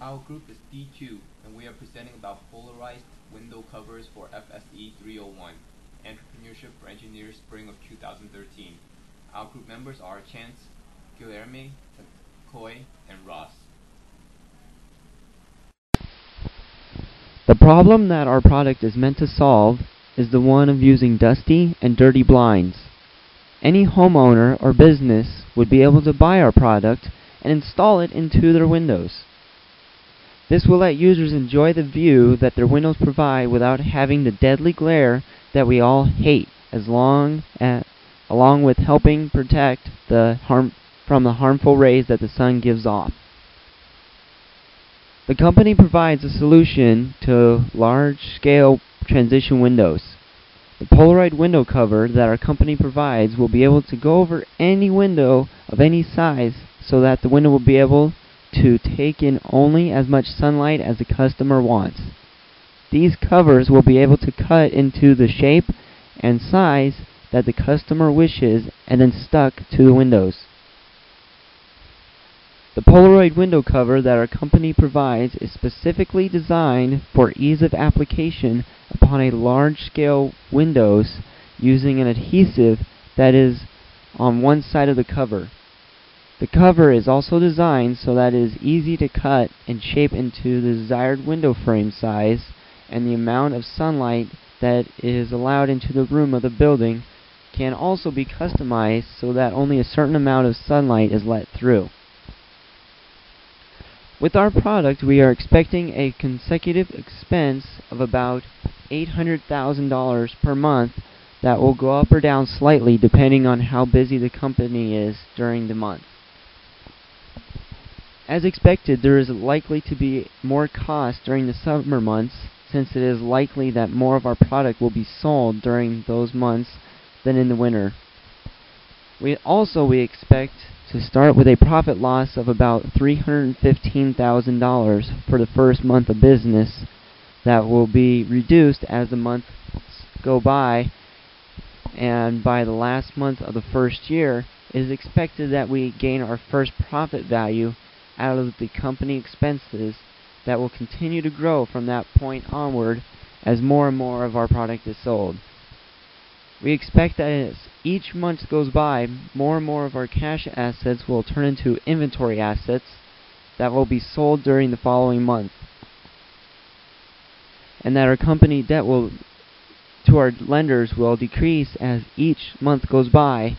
Our group is D2, and we are presenting about polarized window covers for FSE 301, Entrepreneurship for Engineers, Spring of 2013. Our group members are Chance, Guilherme, Coy, and Ross. The problem that our product is meant to solve is the one of using dusty and dirty blinds. Any homeowner or business would be able to buy our product and install it into their windows. This will let users enjoy the view that their windows provide without having the deadly glare that we all hate, along with helping protect from the harmful rays that the sun gives off. The company provides a solution to large-scale transition windows. The Polaroid window cover that our company provides will be able to go over any window of any size so that the window will be able to take in only as much sunlight as the customer wants. These covers will be able to cut into the shape and size that the customer wishes and then stuck to the windows. The Polaroid window cover that our company provides is specifically designed for ease of application upon a large-scale windows using an adhesive that is on one side of the cover. The cover is also designed so that it is easy to cut and shape into the desired window frame size, and the amount of sunlight that is allowed into the room of the building can also be customized so that only a certain amount of sunlight is let through. With our product, we are expecting a consecutive expense of about $800,000 per month that will go up or down slightly depending on how busy the company is during the month. As expected, there is likely to be more cost during the summer months, since it is likely that more of our product will be sold during those months than in the winter. We expect to start with a profit loss of about $315,000 for the first month of business that will be reduced as the months go by, and by the last month of the first year, it is expected that we gain our first profit value out of the company expenses that will continue to grow from that point onward as more and more of our product is sold. We expect that as each month goes by, more and more of our cash assets will turn into inventory assets that will be sold during the following month, and that our company debt to our lenders will decrease as each month goes by,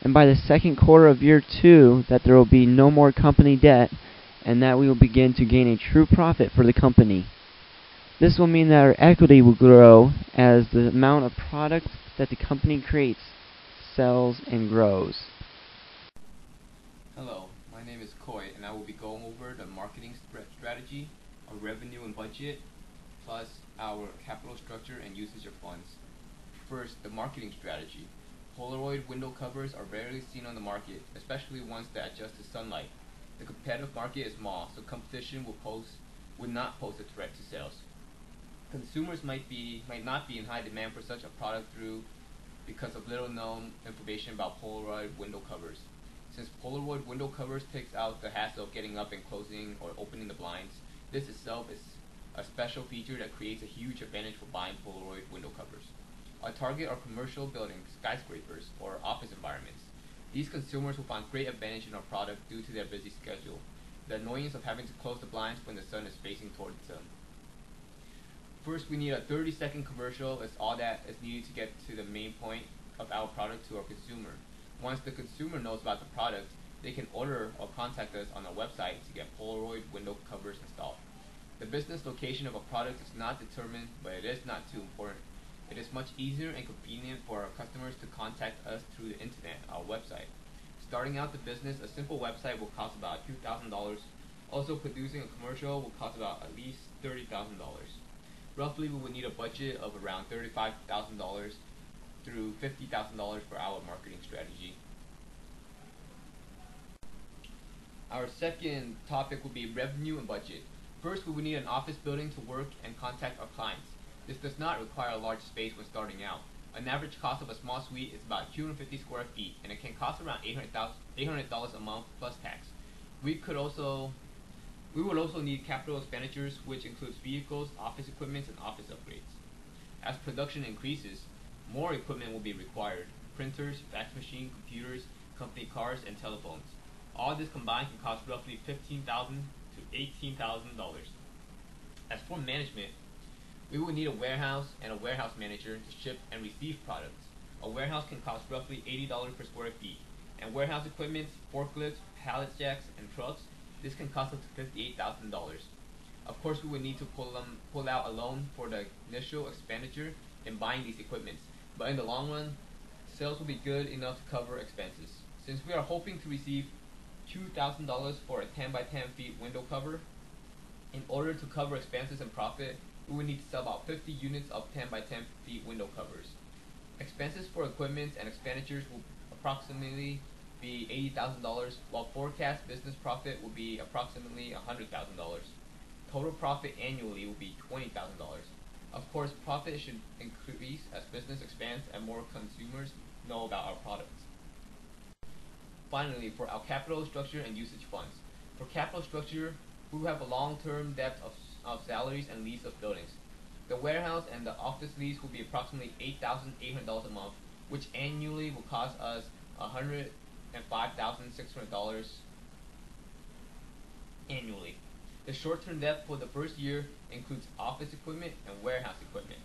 and by the second quarter of year 2 that there will be no more company debt, and that we will begin to gain a true profit for the company. This will mean that our equity will grow as the amount of product that the company creates, sells, and grows. Hello, my name is Coy, and I will be going over the marketing strategy, our revenue and budget, plus our capital structure and usage of funds. First, the marketing strategy. Polaroid window covers are rarely seen on the market, especially ones that adjust to sunlight. The competitive market is small, so competition would not pose a threat to sales. Consumers might not be in high demand for such a product because of little known information about Polaroid window covers. Since Polaroid window covers takes out the hassle of getting up and closing or opening the blinds, this itself is a special feature that creates a huge advantage for buying Polaroid window covers. Our target are commercial buildings, skyscrapers, or office environments. These consumers will find great advantage in our product due to their busy schedule, the annoyance of having to close the blinds when the sun is facing towards them. First, we need a 30-second commercial. It's all that is needed to get to the main point of our product to our consumer. Once the consumer knows about the product, they can order or contact us on our website to get Polaroid window covers installed. The business location of a product is not determined, but it is not too important. It is much easier and convenient for our customers to contact us through the internet, our website. Starting out the business, a simple website will cost about $2,000. Also, producing a commercial will cost about at least $30,000. Roughly, we would need a budget of around $35,000 through $50,000 for our marketing strategy. Our second topic will be revenue and budget. First, we would need an office building to work and contact our clients. This does not require a large space when starting out. An average cost of a small suite is about 250 square feet, and it can cost around $800 a month plus tax. We could also We will also need capital expenditures, which includes vehicles, office equipment, and office upgrades. As production increases, more equipment will be required: printers, fax machine, computers, company cars, and telephones. All this combined can cost roughly $15,000 to $18,000. As for management, we will need a warehouse and a warehouse manager to ship and receive products. A warehouse can cost roughly $80 per square feet, and warehouse equipment, forklifts, pallet jacks, and trucks, this can cost up to $58,000. Of course, we would need to pull out a loan for the initial expenditure in buying these equipments, but in the long run, sales will be good enough to cover expenses. Since we are hoping to receive $2,000 for a 10 by 10 feet window cover, in order to cover expenses and profit, we would need to sell about 50 units of 10 by 10 feet window covers. Expenses for equipment and expenditures will approximately be $80,000, while forecast business profit will be approximately $100,000. Total profit annually will be $20,000. Of course, profit should increase as business expands and more consumers know about our products. Finally, for our capital structure and usage funds. For capital structure, we will have a long-term debt of salaries and lease of buildings. The warehouse and the office lease will be approximately $8,800 a month, which annually will cost us $105,600 annually. The short-term debt for the first year includes office equipment and warehouse equipment.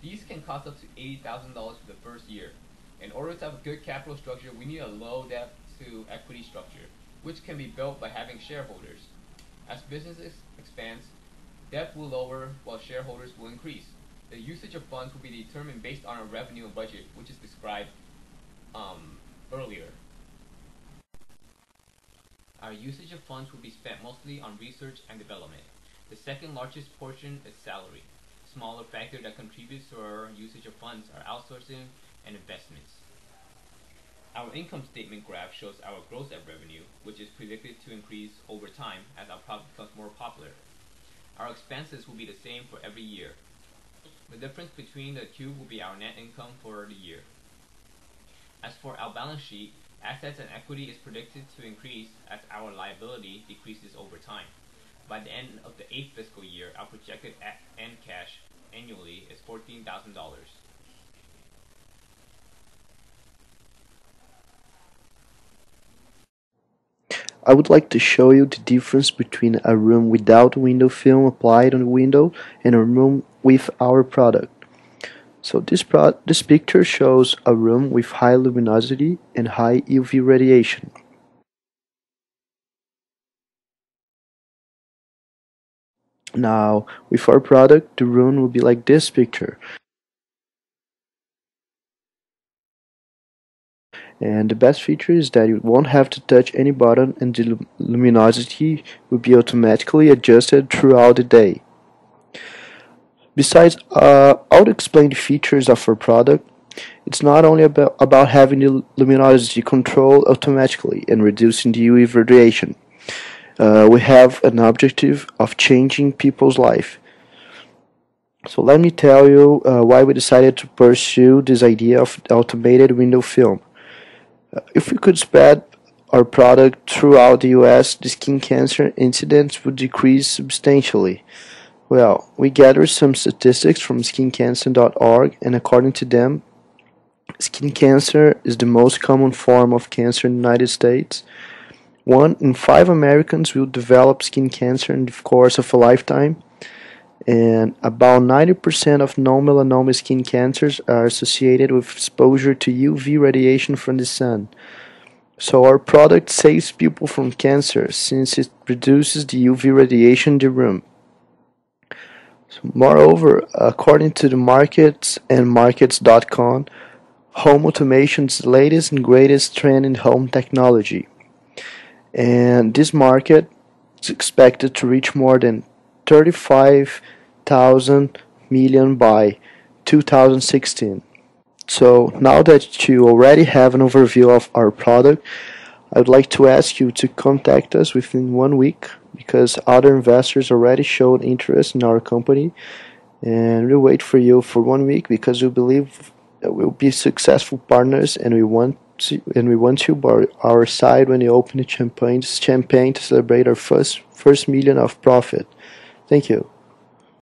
These can cost up to $80,000 for the first year. In order to have a good capital structure, we need a low debt to equity structure, which can be built by having shareholders. As business expands, debt will lower while shareholders will increase. The usage of funds will be determined based on our revenue and budget, which is described earlier. Our usage of funds will be spent mostly on research and development. The second largest portion is salary. Smaller factor that contributes to our usage of funds are outsourcing and investments. Our income statement graph shows our gross ad revenue, which is predicted to increase over time as our product becomes more popular. Our expenses will be the same for every year. The difference between the two will be our net income for the year. As for our balance sheet, assets and equity is predicted to increase as our liability decreases over time. By the end of the 8th fiscal year, our projected end cash annually is $14,000. I would like to show you the difference between a room without window film applied on the window and a room with our product. So this picture shows a room with high luminosity and high UV radiation. Now, with our product, the room will be like this picture. And the best feature is that you won't have to touch any button and the luminosity will be automatically adjusted throughout the day. Besides, I would explain the features of our product. It's not only about having the luminosity controlled automatically and reducing the UV radiation. We have an objective of changing people's life. So let me tell you why we decided to pursue this idea of automated window film. If we could spread our product throughout the US, the skin cancer incidence would decrease substantially. Well, we gathered some statistics from skincancer.org, and according to them, skin cancer is the most common form of cancer in the United States. 1 in 5 Americans will develop skin cancer in the course of a lifetime, and about 90% of non-melanoma skin cancers are associated with exposure to UV radiation from the sun. So our product saves people from cancer since it reduces the UV radiation in the room. So moreover, according to the markets and markets.com, home automation is the latest and greatest trend in home technology. And this market is expected to reach more than 35,000 million by 2016. So now that you already have an overview of our product, I would like to ask you to contact us within 1 week because other investors already showed interest in our company, and we'll wait for you for 1 week because we believe that we'll be successful partners and we want we want you by our side when you open the champagne to celebrate our first million of profit. Thank you.